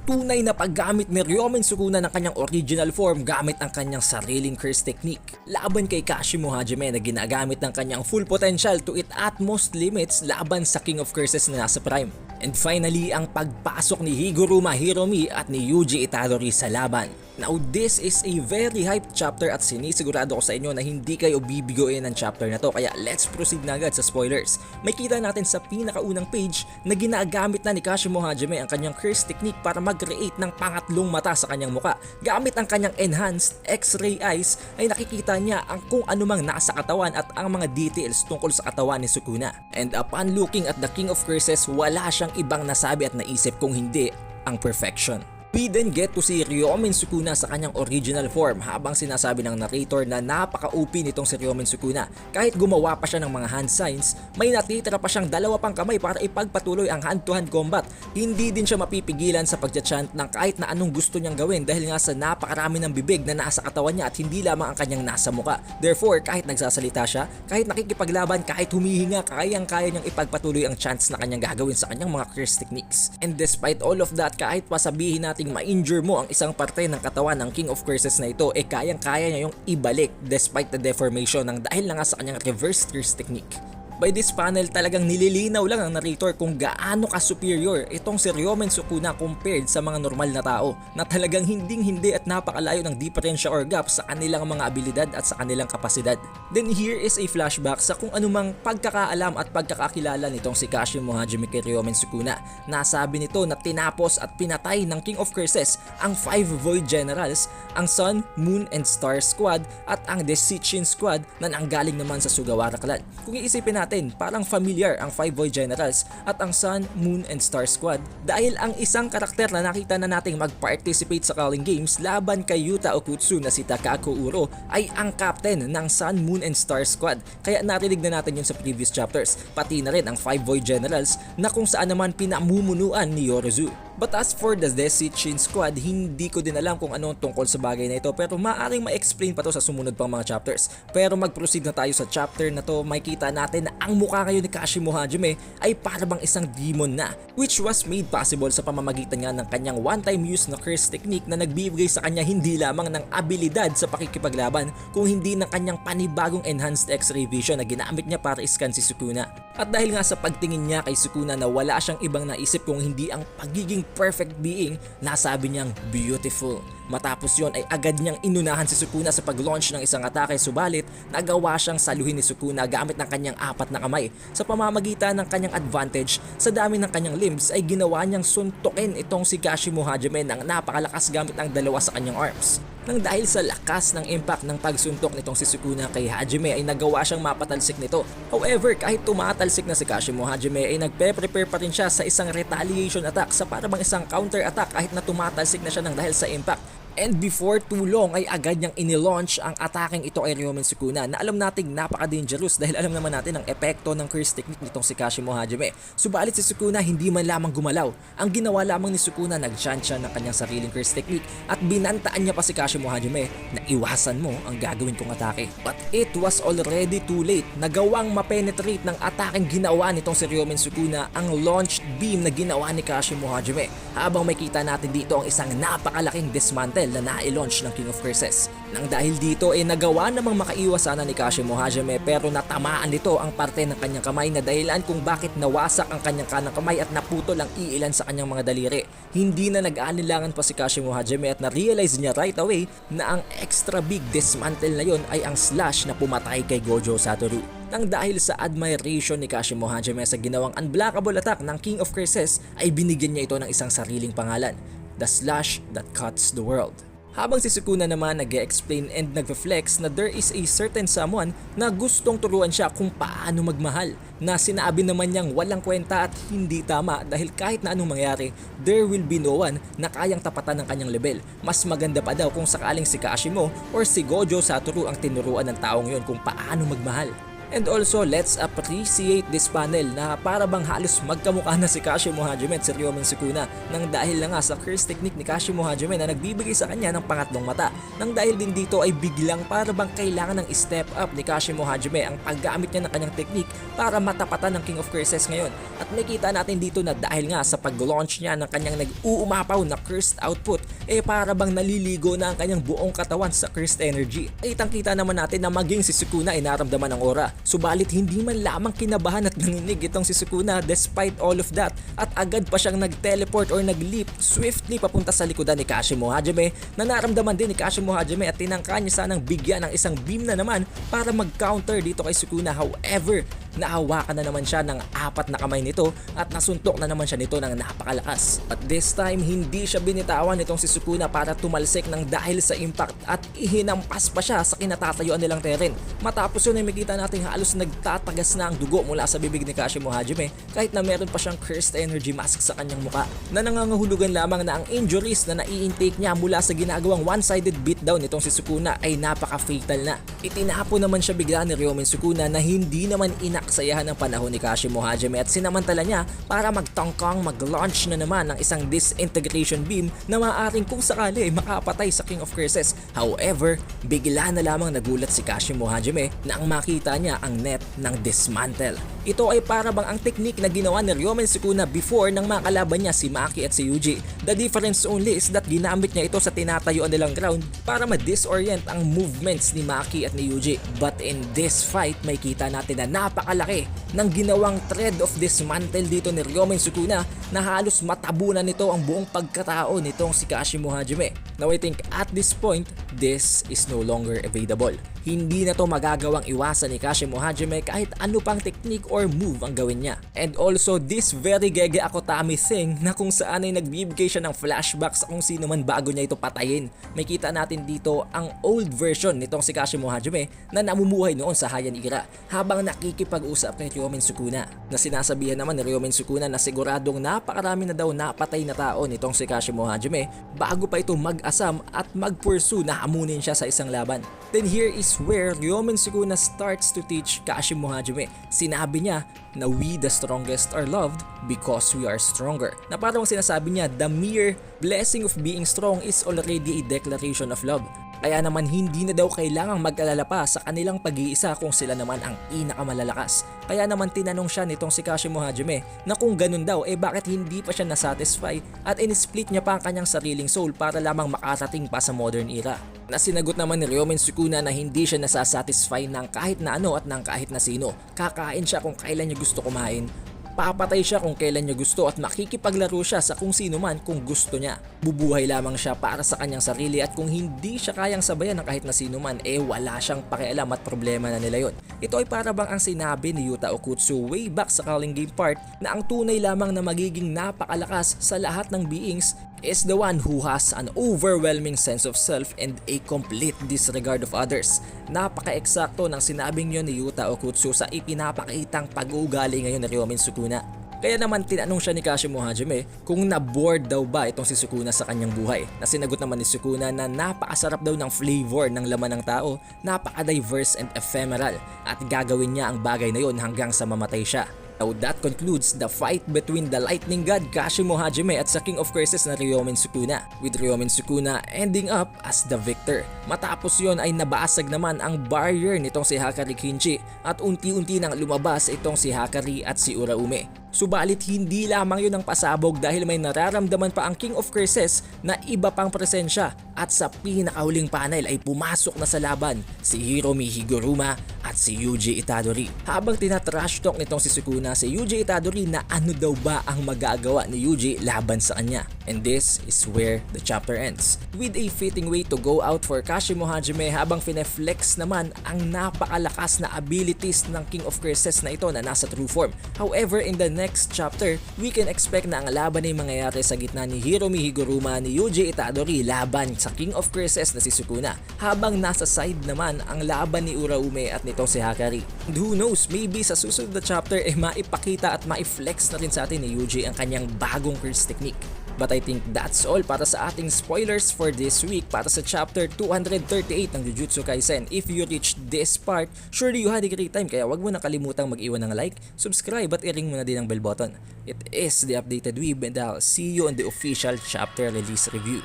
tunay na paggamit ni Ryomen Sukuna ng kanyang original form gamit ang kanyang sariling curse technique laban kay Kashimo Hajime na ginagamit ng kanyang full potential to its utmost limits laban sa King of Curses na nasa prime. And finally, ang pagpasok ni Higuruma Hiromi at ni Yuji Itadori sa laban. Now this is a very hyped chapter at sinisigurado ko sa inyo na hindi kayo bibigoin ng chapter na to, kaya let's proceed na agad sa spoilers. May kita natin sa pinakaunang page na ginagamit na ni Kashimo Hajime ang kanyang curse technique para mag-create ng pangatlong mata sa kanyang muka. Gamit ang kanyang enhanced X-ray eyes ay nakikita niya ang kung anumang nasa katawan at ang mga details tungkol sa katawan ni Sukuna. And upon looking at the King of Curses, wala siyang ibang nasabi at naisip kung hindi ang perfection. We then get to see Ryomen Sukuna sa kanyang original form habang sinasabi ng narrator na napaka-OP nitong si Ryomen Sukuna. Kahit gumawa pa siya ng mga hand signs, may natitira pa siyang dalawa pang kamay para ipagpatuloy ang hand-to-hand combat. Hindi din siya mapipigilan sa pagcha-chant ng kahit na anong gusto niyang gawin dahil nga sa napakarami ng bibig na nasa katawan niya at hindi lamang ang kanyang nasa muka. Therefore, kahit nagsasalita siya, kahit nakikipaglaban, kahit humihinga, kayang-kaya niyang ipagpatuloy ang chants na kanyang gagawin sa kanyang mga curse techniques. And despite all of that, kahit pa sabihin natin ma-injure mo ang isang parte ng katawan ng King of Curses na ito, kayang-kaya niya yung ibalik despite the deformation ng dahil na nga sa kanyang reverse curse technique. By this panel, talagang nililinaw lang ang narrator kung gaano ka-superior itong si Ryomen Sukuna compared sa mga normal na tao na talagang hinding-hindi at napakalayo ng diferensya or gap sa kanilang mga abilidad at sa kanilang kapasidad. Then here is a flashback sa kung anumang pagkakaalam at pagkakakilala nitong si Kashimo Hajime kay Ryomen Sukuna. Nasabi nito na tinapos at pinatay ng King of Curses ang 5 Void Generals, ang Sun, Moon, and Star Squad at ang Desichin Squad na nanggaling naman sa Sugawara Clan. Kung iisipin natin, parang familiar ang 5 Void Generals at ang Sun, Moon, and Star Squad dahil ang isang karakter na nakita na nating mag-participate sa Calling Games laban kay Yuta Okutsu na si Takako Uro ay ang captain ng Sun, Moon, and Star Squad. Kaya narinig na natin yun sa previous chapters, pati na rin ang 5 Void Generals na kung saan naman pinamumunuan ni Yorozu. But as for the Desichin Squad, hindi ko din alam kung anong tungkol sa bagay na ito pero maaaring ma-explain pa to sa sumunod pang mga chapters. Pero mag-proceed na tayo sa chapter na to, makikita natin na ang mukha ngayon ni Kashimo Hajime ay parang isang demon na, which was made possible sa pamamagitan nga ng kanyang one-time use na curse technique na nagbibigay sa kanya hindi lamang ng abilidad sa pakikipaglaban kung hindi ng kanyang panibagong enhanced X-ray vision na ginamit niya para iskan si Sukuna. At dahil nga sa pagtingin niya kay Sukuna na wala siyang ibang naisip kung hindi ang pagiging perfect being, nasabi niyang beautiful. Matapos yon ay agad niyang inunahan si Sukuna sa pag-launch ng isang atake, subalit nagawa siyang saluhin ni Sukuna gamit ng kanyang 4 na kamay. Sa pamamagitan ng kanyang advantage sa dami ng kanyang limbs ay ginawa niyang suntukin itong si Kashimo Hajime ng napakalakas gamit ng 2 sa kanyang arms. Nang dahil sa lakas ng impact ng pagsuntok nitong si Sukuna kay Hajime ay nagawa siyang mapatalsik nito. However, kahit tumatalsik na si Kashimo Hajime ay nagpe-prepare pa rin siya sa isang retaliation attack sa parang isang counter attack kahit na tumatalsik na siya ng dahil sa impact. And before too long ay agad niyang inilaunch ang ataking ito kay Ryomen Sukuna na alam nating napaka-dangerous dahil alam naman natin ang epekto ng curse technique nitong si Kashimo Hajime. Subalit si Sukuna hindi man lamang gumalaw. Ang ginawa lamang ni Sukuna, nag-chant siya ng kanyang sariling curse technique at binantaan niya pa si Kashimo Hajime na iwasan mo ang gagawin kong atake. But it was already too late. Nagawang mapenetrate ng ataking ginawa nitong si Ryomen Sukuna ang launched beam na ginawa ni Kashimo Hajime. Habang makita natin dito ang isang napakalaking dismantle na na-launch ng King of Curses. Nang dahil dito ay nagawa namang makaiwas sana ni Kashimo Hajime pero natamaan nito ang parte ng kanyang kamay na dahilan kung bakit nawasak ang kanyang kanang kamay at naputol ang iilan sa kanyang mga daliri. Hindi na nag-aanilangan pa si Kashimo Hajime at na-realize niya right away na ang extra big dismantle na yon ay ang slash na pumatay kay Gojo Satoru. Nang dahil sa admiration ni Kashimo Hajime sa ginawang unblockable attack ng King of Curses ay binigyan niya ito ng isang sariling pangalan, The Slash That Cuts the World. Habang si Sukuna naman nag-explain and nag-flex na there is a certain someone na gustong turuan siya kung paano magmahal, na sinabi naman niyang walang kwenta at hindi tama dahil kahit na anong mangyari, there will be no one na kayang tapatan ng kanyang level. Mas maganda pa daw kung sakaling si Kashimo or si Gojo Satoru ang tinuruan ng taong yon kung paano magmahal. And also, let's appreciate this panel na para bang halos magkamukha na si Kashimo Hajime at si Ryomen Sukuna nang dahil na nga sa curse technique ni Kashimo Hajime na nagbibigay sa kanya ng pangatlong mata. Nang dahil din dito ay biglang para bang kailangan ng step up ni Kashimo Hajime ang paggamit niya ng kanyang technique para matapatan ng King of Curses ngayon. At makita natin dito na dahil nga sa pag-launch niya ng kanyang nag-uumapaw na cursed output, para bang naliligo na ang kanyang buong katawan sa cursed energy. Kitang-kita naman natin na maging si Sukuna ay naramdaman ng aura. Subalit hindi man lamang kinabahan at nanginig itong si Sukuna despite all of that, at agad pa siyang nag-teleport or nag-leap swiftly papunta sa likodan ni Kashimo Hajime na naramdaman din ni Kashimo Hajime at tinangka niya sanang bigyan ng isang beam na naman para mag-counter dito kay Sukuna. However, nahawakan na naman siya ng 4 na kamay nito at nasuntok na naman siya nito ng napakalakas. At this time, hindi siya binitawan nitong si Sukuna para tumalsik ng dahil sa impact at ihinampas pa siya sa kinatatayuan nilang teren. Matapos yun ay makita natin halos nagtatagas na ang dugo mula sa bibig ni Kashimo Hajime kahit na meron pa siyang cursed energy mask sa kanyang muka, na nangangahulugan lamang na ang injuries na nai-intake niya mula sa ginagawang one-sided beatdown nitong si Sukuna ay napaka-fatal na. Itinapo naman siya bigla ni Ryomen Sukuna na hindi naman inaksayahan ng panahon ni Kashimo Hajime at sinamantala niya para magtangkang mag-launch na naman ng isang disintegration beam na maaaring kung sakali ay makapatay sa King of Curses. However, bigla na lamang nagulat si Kashimo Hajime nang makita niya ang net ng dismantle. Ito ay para bang ang technique na ginawa ni Ryomen Sukuna before nang makalaban niya si Maki at si Yuji. The difference only is that ginamit niya ito sa tinatayuan nilang ground para ma-disorient ang movements ni Maki at ni Yuji. But in this fight, may kita natin na napakalaki ng ginawang thread of dismantle dito ni Ryomen Sukuna na halos matabunan nito ang buong pagkatao nitong si Kashimo Hajime. Now I think at this point, this is no longer evadable. Hindi na to magagawang iwasan ni Kashimo Hajime kahit ano pang technique or move ang gawin niya. And also this very Gege Akutami thing na kung saan ay nagbibigay siya ng flashback sa kung sino man bago niya ito patayin. May kita natin dito ang old version nitong si Kashimo Hajime na namumuhay noon sa Heian era habang nakikipag-usap kay Ryomen Sukuna, na sinasabihan naman ni Ryomen Sukuna na siguradong napakarami na daw napatay na tao nitong si Kashimo Hajime bago pa ito mag-asam at mag-pursue na hamunin siya sa isang laban. Then here is where Ryomen Sukuna starts to teach Kashimo Hajime. Sinabi niya na we the strongest are loved because we are stronger. Na parang sinasabi niya, the mere blessing of being strong is already a declaration of love. Kaya naman hindi na daw kailangang mag-alala pa sa kanilang pag-iisa kung sila naman ang pinakamalalakas. Kaya naman tinanong siya nitong si Kashimo Hajime na kung ganun daw bakit hindi pa siya nasatisfy at in-split niya pa ang kanyang sariling soul para lamang makarating pa sa modern era. Na sinagot naman ni Ryomen Sukuna na hindi siya nasasatisfy ng kahit na ano at ng kahit na sino. Kakain siya kung kailan niya gusto kumain. Papatay siya kung kailan niya gusto at makikipaglaro siya sa kung sino man kung gusto niya. Bubuhay lamang siya para sa kanyang sarili at kung hindi siya kayang sabayan ng kahit na sino man, wala siyang pakialam at problema na nila yon. Ito ay para bang ang sinabi ni Yuta Okutsu way back sa Calling Game part na ang tunay lamang na magiging napakalakas sa lahat ng beings is the one who has an overwhelming sense of self and a complete disregard of others. Napaka-eksakto ng sinabing yon ni Yuta Okutsu sa ipinapakitang pag-uugali ngayon ni Ryomen Sukuna. Kaya naman tinanong siya ni Kashimo Hajime kung na-bored daw ba itong si Sukuna sa kanyang buhay. Na sinagot naman ni Sukuna na napakasarap daw ng flavor ng laman ng tao, napaka-diverse and ephemeral at gagawin niya ang bagay na yon hanggang sa mamatay siya. Now that concludes the fight between the Lightning God Kashimo Hajime at sa King of Curses na Ryomen Sukuna, with Ryomen Sukuna ending up as the victor. Matapos yon ay nabasag naman ang barrier nitong si Hakari Kinchi at unti-unti nang lumabas itong si Hakari at si Uraume. Subalit hindi lamang yun ang pasabog dahil may nararamdaman pa ang King of Curses na iba pang presensya at sa pinakahuling panel ay pumasok na sa laban si Hiromi Higuruma at si Yuji Itadori. Habang tinatrash talk nitong si Sukuna si Yuji Itadori na ano daw ba ang magagawa ni Yuji laban sa kanya. And this is where the chapter ends, with a fitting way to go out for Kashimo Hajime habang fineflex naman ang napakalakas na abilities ng King of Curses na ito na nasa true form. However, in the next chapter, we can expect na ang laban ay mangyayari sa gitna ni Hiromi Higuruma ni Yuji Itadori laban sa King of Curses na si Sukuna, habang nasa side naman ang laban ni Uraume at nitong si Hakari. And who knows, maybe sa susunod na chapter maipakita at maiflex na rin sa atin ni Yuji ang kanyang bagong curse technique. But I think that's all para sa ating spoilers for this week para sa chapter 238 ng Jujutsu Kaisen. If you reached this part, surely you had a great time, kaya wag mo na kalimutang mag-iwan ng like, subscribe at i-ring mo na din ang bell button. It is the Updated Weeb and I'll see you on the official chapter release review.